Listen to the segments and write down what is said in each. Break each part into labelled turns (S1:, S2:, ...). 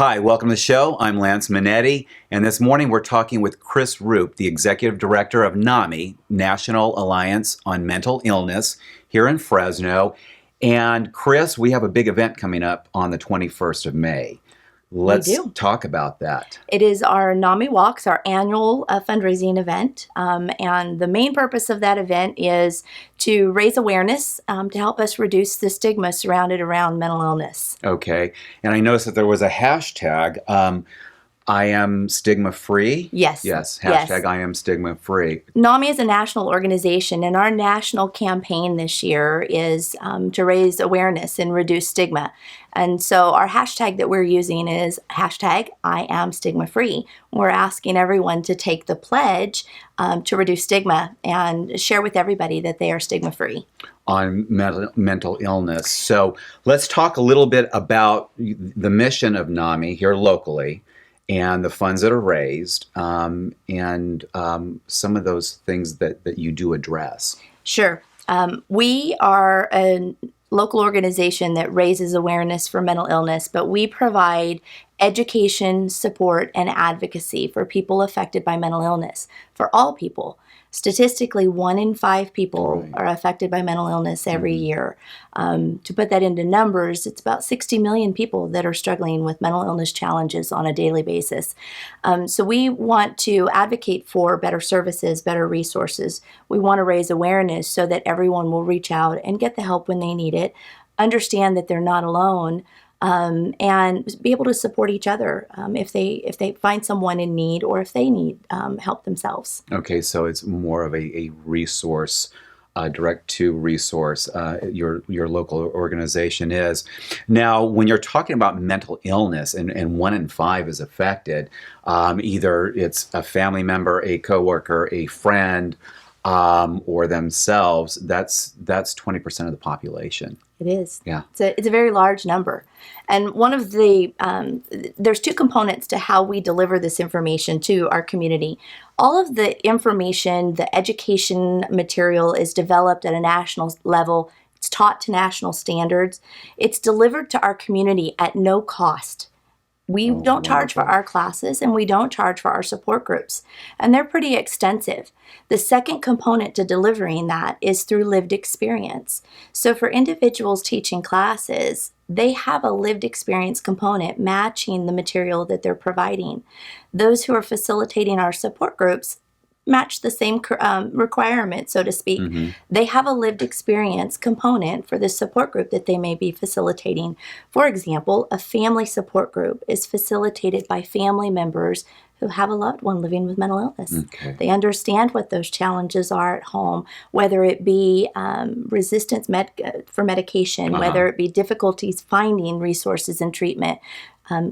S1: Hi, welcome to the show. I'm Lance Minetti, and this morning we're talking with Chris Roup, the Executive Director of NAMI, National Alliance on Mental Illness, here in Fresno. And Chris, we have a big event coming up on the 21st of May. Let's talk about that.
S2: It is our NAMI Walks, our annual fundraising event. And the main purpose of that event is to raise awareness to help us reduce the stigma surrounded around mental illness.
S1: Okay. And I noticed that there was a hashtag, I am stigma free.
S2: Yes.
S1: Yes. Hashtag I am stigma free.
S2: NAMI is a national organization, and our national campaign this year is to raise awareness and reduce stigma. And so our hashtag that we're using is hashtag I am stigma free. We're asking everyone to take the pledge to reduce stigma and share with everybody that they are stigma free
S1: on mental illness. So let's talk a little bit about the mission of NAMI here locally, and the funds that are raised, and some of those things that you do address.
S2: Sure. We are a local organization that raises awareness for mental illness, but we provide education, support, and advocacy for people affected by mental illness, for all people. Statistically, 1 in 5 people are affected by mental illness every year. To put that into numbers, it's about 60 million people that are struggling with mental illness challenges on a daily basis. So we want to advocate for better services, better resources. We want to raise awareness so that everyone will reach out and get the help when they need it, understand that they're not alone, and be able to support each other if they find someone in need or if they need help themselves.
S1: Okay, so it's more of a resource, direct to resource. Your local organization is. Now, when you're talking about mental illness and 1 in 5 is affected, either it's a family member, a coworker, a friend, or themselves, that's 20% of the population.
S2: It is.
S1: Yeah.
S2: It's a very large number. And one of the, there's 2 components to how we deliver this information to our community. All of the information, the education material is developed at a national level. It's taught to national standards. It's delivered to our community at no cost. We don't charge for our classes, and we don't charge for our support groups, and they're pretty extensive. The second component to delivering that is through lived experience. So for individuals teaching classes, they have a lived experience component matching the material that they're providing. Those who are facilitating our support groups match the same requirement, so to speak. They have a lived experience component for the support group that they may be facilitating. For example, a family support group is facilitated by family members who have a loved one living with mental illness.
S1: Okay.
S2: They understand what those challenges are at home, whether it be resistance for medication, whether it be difficulties finding resources and treatment.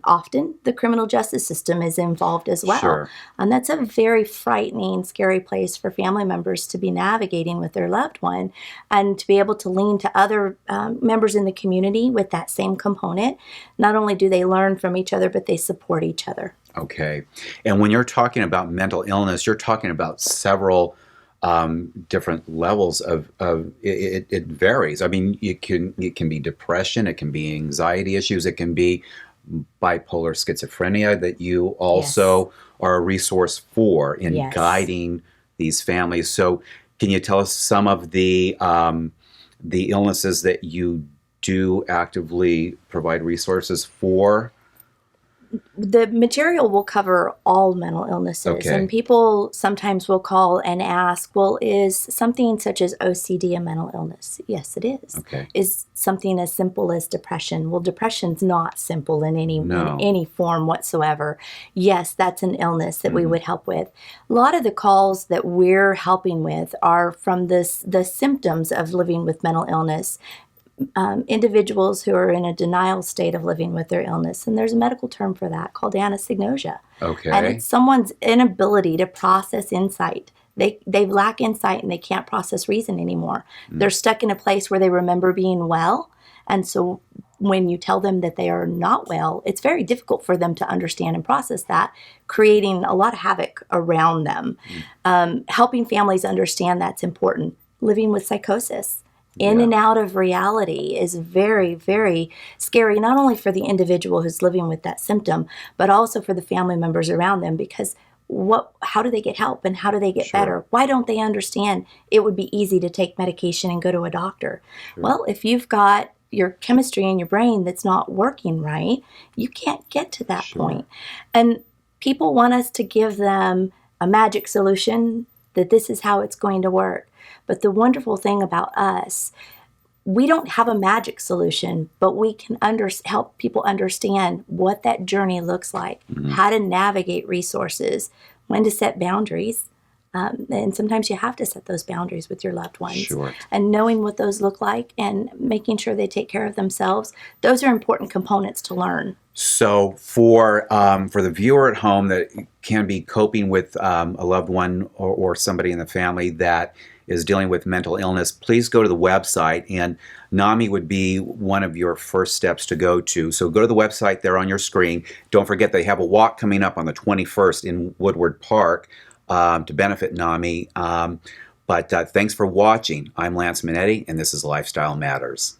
S2: Often the criminal justice system is involved as well.
S1: Sure.
S2: And that's a very frightening, scary place for family members to be navigating with their loved one, and to be able to lean to other members in the community with that same component. Not only do they learn from each other, but they support each other.
S1: Okay. And when you're talking about mental illness, you're talking about several different levels of it varies. I mean, it can be depression, it can be anxiety issues, it can be bipolar schizophrenia that you also are a resource for in guiding these families. So can you tell us some of the illnesses that you do actively provide resources for?
S2: The material will cover all mental illnesses.
S1: Okay.
S2: And people sometimes will call and ask, well, is something such as OCD a mental illness? Yes, it is.
S1: Okay.
S2: Is something as simple as depression? Well, depression's not simple in any form whatsoever. Yes, that's an illness that we would help with. A lot of the calls that we're helping with are from the symptoms of living with mental illness. Individuals who are in a denial state of living with their illness. And there's a medical term for that called anosognosia.
S1: Okay.
S2: And it's someone's inability to process insight. They lack insight and they can't process reason anymore. They're stuck in a place where they remember being well. And so when you tell them that they are not well, it's very difficult for them to understand and process that, creating a lot of havoc around them. Helping families understand that's important. Living with psychosis. in
S1: Yeah.
S2: and out of reality is very, very scary, not only for the individual who's living with that symptom, but also for the family members around them, because how do they get help and how do they get
S1: Sure.
S2: better? Why don't they understand it would be easy to take medication and go to a doctor?
S1: Sure.
S2: Well, if you've got your chemistry in your brain that's not working right, you can't get to that
S1: Sure.
S2: point. And people want us to give them a magic solution, that this is how it's going to work. But the wonderful thing about us, we don't have a magic solution, but we can help people understand what that journey looks like, how to navigate resources, when to set boundaries. And sometimes you have to set those boundaries with your loved ones.
S1: Sure.
S2: And knowing what those look like and making sure they take care of themselves, those are important components to learn.
S1: So for the viewer at home that can be coping with a loved one or somebody in the family that is dealing with mental illness, please go to the website, and NAMI would be one of your first steps to go to. So go to the website there on your screen. Don't forget they have a walk coming up on the 21st in Woodward Park to benefit NAMI. But thanks for watching. I'm Lance Minetti, and this is Lifestyle Matters.